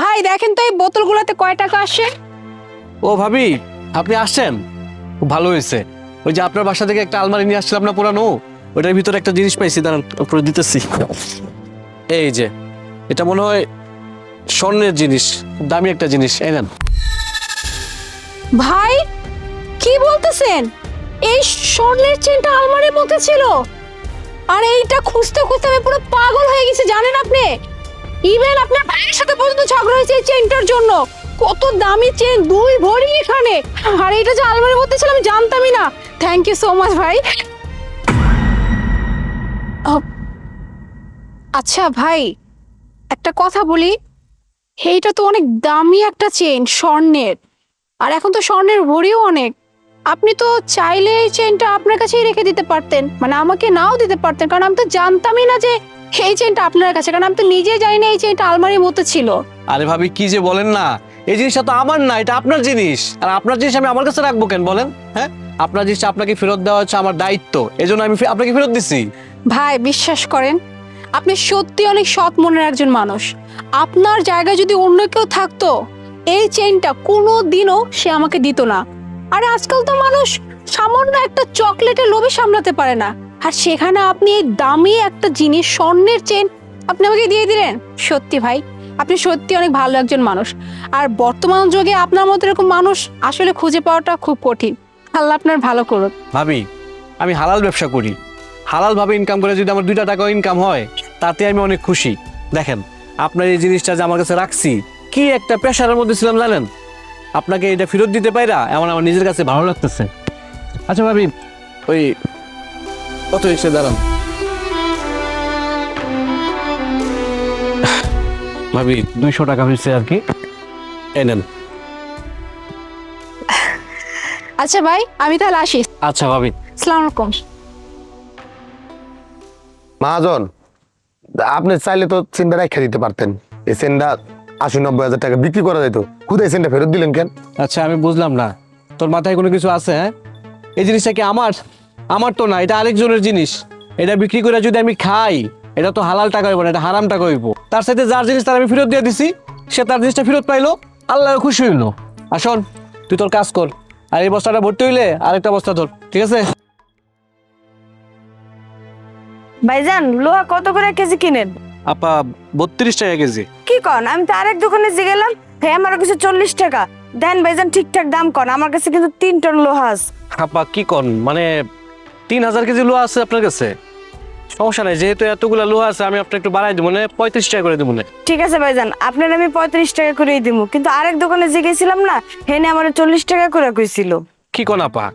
ভাই দেখেন তো এই বোতলগুলোতে কয় টাকা আসে? ও ভাবি, আপনি আসছেন, খুব ভালো হয়েছে। ওই যে আপনার বাসা থেকে একটা আলমারি নিয়ে আসছিলাম না পুরানো, ওইটার ভিতরে একটা জিনিস পাইছি, দাঁড়ান উপরে দিতেছি। এই যে এটা মনে হয় স্বর্ণের জিনিস, খুব দামি একটা জিনিস, এই নেন। ভাই কি বলতেছেন? এই স্বর্ণের চেনটা আলমারির মধ্যে ছিল? আর এইটা খুঁজতে খুঁজতে আমি পুরো পাগল হয়ে গেছি জানেন আপনি। ইভেন আপনার ভাইয়ের সাথে পর্যন্ত ঝগড়া হয়েছে এই চেনটার জন্য। কত দামি চেন, 2 ভরি এখানে। আর এটা যে আলমারির মধ্যে ছিল আমি জানতামই না। থ্যাংক ইউ সো মাচ ভাই। আচ্ছা ভাই, একটা কথা বলি, এইটা তো অনেক দামি একটা চেন স্বর্ণের, আর এখন তো স্বর্ণের ভরিও অনেক। আপনি তো চাইলে এই চেনটা আপনার কাছেই রেখে দিতে পারতেন, মানে আমাকে নাও দিতে পারতেন, কারণ আমি তো জানতামই না যে এই চেনটা আপনার কাছে, কারণ আমি তো নিজেই জানি না এই চেনটা আলমারির মধ্যে ছিল। আরে ভাবি কি যে বলেন না, এই জিনিসটা তো আমার না, এটা আপনার জিনিস। আর আপনার জিনিস আমি আমার কাছে রাখবো কেন বলেন? হ্যাঁ, আপনার জিনিসটা আপনাকে ফেরত দেওয়া হচ্ছে আমার দায়িত্ব, এজন্য আমি আপনাকে ফেরত দিচ্ছি। ভাই বিশ্বাস করেন, আপনি সত্যি অনেক সৎ মনের একজন মানুষ। আপনার জায়গায় যদি অন্য কেউ থাকতো, এই চেনটা কোনো দিনও সে আমাকে দিত না। আরে আজকাল তো মানুষ সামান্য একটা চকলেটের লোভে সামলাতে পারে না, আর সেখানে আপনি এই দামি একটা জিনিস স্বর্ণের চেন আপনি আমাকে দিয়ে দিলেন। সত্যি ভাই, আপনি সত্যি অনেক ভালো একজন মানুষ। আর বর্তমান যুগে আপনার মতো এরকম মানুষ আসলে খুঁজে পাওয়াটা খুব কঠিন। আল্লাহ আপনার ভালো করুন। ভাবি, আমি হালাল ব্যবসা করি, হালাল ভাবে ইনকাম করে যদি আমার 2টা টাকা ইনকাম হয়, তাতে আমি অনেক খুশি। দেখেন, আপনার এই জিনিসটা যে আমার কাছে রাখছি, কি একটা প্রেশারের মধ্যে ছিলাম জানেন। আপনাকে এটা ফেরত দিতে পাইরা এমন আমার নিজের কাছে ভালো লাগতেছে। আচ্ছা ভাবি, ওই কত এসে দাঁড়ান। ভাবি 200 টাকা হয়েছে আর কি, এই নেন। আচ্ছা ভাই, আমি তাহলে আসি। আচ্ছা ভাবি। আসসালামু আলাইকুম। মহাজন, আপনি চাইলে তো চেনটা রেখে দিতে পারতেন। এই চেনটা 80-90 হাজার টাকা বিক্রি করা যেত। খুদে চেনটা ফেরত দিলেন কেন? আচ্ছা আমি বুঝলাম না, তোর মাথায় কোনো কিছু আছে? হ্যাঁ, এই জিনিসটা কি আমার? আমার তো না, এটা আরেকজনের জিনিস। এটা বিক্রি করে যদি আমি খাই, এটা তো হালাল টাকা হইব না, এটা হারাম টাকা হইব। তার সাথে যার জিনিস তার আমি ফেরত দিয়ে দিছি, সে তার জিনিসটা ফেরত পাইলো, আল্লাহ খুশি হইলো। আর শোন, তুই তোর কাজ কর, আর এই বস্তাটা ভর্তি হইলে আরেকটা বস্তা ধর, ঠিক আছে? ভাইজান, লোহা কত করে কেজি কিনেন? আপা 32 টাকা কেজি। কি কন? আমি তো আরেক দোকানে গেলাম, হ্যাঁ আমার কাছে 40 টাকা দেন। ভাইজান ঠিকঠাক দাম কন, আমার কাছে কিন্তু 3 টন লোহা আছে। আপা কি কন, মানে 3000 কেজি লোহা আছে আপনার কাছে? সমস্যা নাই, যেহেতু এতগুলা লোহা আছে আমি আপনার একটু বাড়াই দেবো, মানে 35 টাকা করে দেবো। ঠিক আছে ভাইজান, আপনার আমি 35 টাকা করেই দিব, কিন্তু আরেক দোকানে গেছিলাম না, হেনে আমার 40 টাকা করে কইছিল। কি কোন আপা,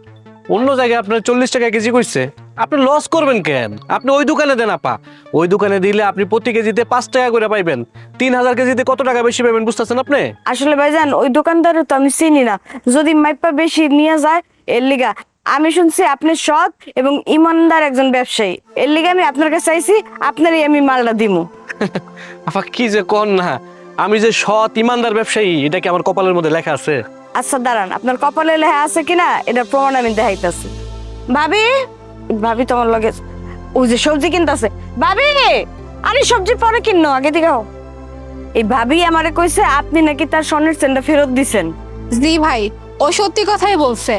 অন্য জায়গায় আপনার 40 টাকা কেজি কইছে, আপনি লস করবেন কেন? আপনি ওই দোকানে দেন আপা, ওই দোকানে দিলে আপনি প্রতি কেজিতে 5 টাকা করে পাইবেন। 3000 কেজিতে কত টাকা বেশি পাবেন বুঝতেছেন আপনি? আসলে ভাইজান ওই দোকানদার তো আমি চিনি না, যদি মাইপা বেশি নিয়ে যায় এর লিগা। আমি শুনছি আপনি সৎ এবং ইমানদার একজন ব্যবসায়ী, এর লিগা আমি আপনার কাছে চাইছি, আপনারই আমি মালটা দিমু। আপা কি যে কোন না, আমি যে সৎ ইমানদার ব্যবসায়ী এটা কি আমার কপালের মধ্যে লেখা আছে? আচ্ছা দাঁড়ান, আপনার কপালে লেখা আছে কিনা এটা প্রমাণ আমি দেখাইতেছি। ভাবি, ভাবি তোমার লগে ওই যে সবজি কিনতেছে। ভাবি, আরে সবজি পরে কিনো, আগে দিকে হও। এই ভাবি আমারে কইছে আপনি নাকি তার স্বর্ণের চেনটা ফেরত দিছেন। জি ভাই, ও সত্যি কথাই বলছে।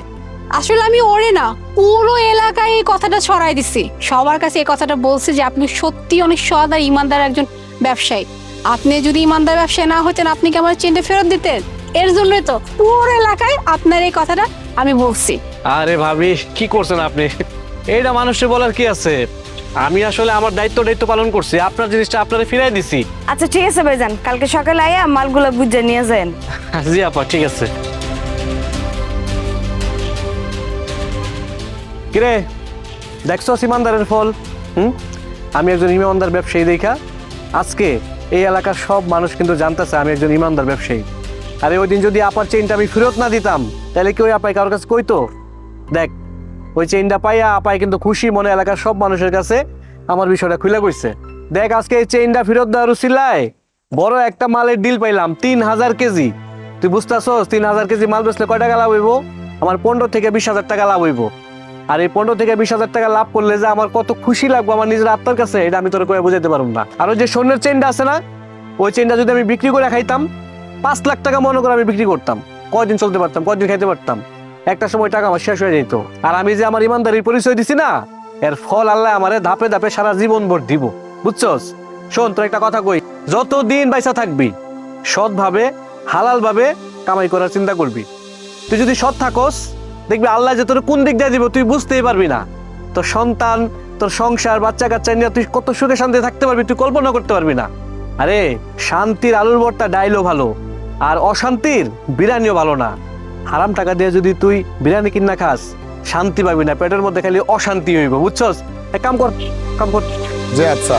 আসলে আমি ওরে না, পুরো এলাকায় এই কথাটা ছড়াই দিছি, সবার কাছে এই কথাটা বলছে যে আপনি সত্যি অনেক সৎ আর ইমানদার একজন ব্যবসায়ী। আপনি যদি ইমানদার ব্যবসায়ী না হতেন, আপনি কি আমার চেনটা ফেরত দিতেন? এর জন্যই তো পুরো এলাকায় আপনার এই কথাটা আমি বলছি। আরে ভাবি কি করছেন আপনি? এইটা মানুষের বলার কি আছে? আমি আসলে আমার দায়িত্ব পালন করছি, আপনার জিনিসটা আপনারে ফিরাই দিছি। আচ্ছা ঠিক আছে ভাইজান, কালকে সকালে আয়া মালগুলা বুঝে নিয়ে যান। জি আপা, ঠিক আছে। কিরে, দেখছো ইমানদারের ফল? আমি একজন ইমানদার ব্যবসায়ী দেখা আজকে এই এলাকার সব মানুষ কিন্তু জানতেছে আমি একজন ইমানদার ব্যবসায়ী। আরে ওই দিন যদি আপার চেইনটা আমি ফেরত না দিতাম, তাহলে কি ওই আপাই কারোর কাছে কইতো? দেখ, ওই চেইনটা পাইয়া আপাই কিন্তু খুশি মনে এলাকার সব মানুষের কাছে আমার বিষয়টা খুলে কইছে। দেখ, আজকে এই চেইনটা ফেরত দেওয়ার উসিলায় বড় একটা মালের ডিল পাইলাম, 3000 কেজি। তুই বুঝতেছস 3000 কেজি মাল বেচলে কয় টাকা লাভ হইব? আমার 15 থেকে 20 হাজার টাকা লাভ হইব। আর এই 15 থেকে 20 হাজার টাকা লাভ করলে যে আমার কত খুশি লাগবে আমার নিজের আত্মার কাছে, এটা আমি তোর কয়ে বুঝাইতে পারবো না। আর ওই যে স্বর্ণের চেইনটা আছে না, ওই চেইনটা যদি আমি বিক্রি করে খাইতাম, 5 লাখ টাকা মনে করে আমি বিক্রি করতাম, কয়দিন চলতে পারতাম, কয়দিন খাইতে পারতাম। একটা সময় টাকা আমার শেষ হয়ে যেত। আর আমি যে আমার ইমানদারির পরিচয় দিছি না, এর ফল আল্লাহ আমারে ধাপে ধাপে সারা জীবন ভর দিব, বুঝছস? শোন, তোর একটা কথা কই, যতদিন বাইসা থাকবি সৎভাবে হালাল ভাবে কামাই করার চিন্তা করবি। তুই যদি সৎ থাকস, দেখবি আল্লাহ যে তোর কোন দিক দিয়ে দিব তুই বুঝতেই পারবি না। তোর সন্তান, তোর সংসার, বাচ্চা কাচ্চা নিয়ে তুই কত সুখে শান্তি থাকতে পারবি তুই কল্পনা করতে পারবি না। আরে শান্তির আলুর ভর্তা ডাইলও ভালো, আর অশান্তির বিরিয়ানিও ভালো না। হারাম টাকা দিয়ে যদি তুই বিরিয়ানি কিনা খাস, শান্তি পাবি না, পেটের মধ্যে খালি অশান্তি হইব, বুঝছস? এক কাম কর, কাম কর। যে আচ্ছা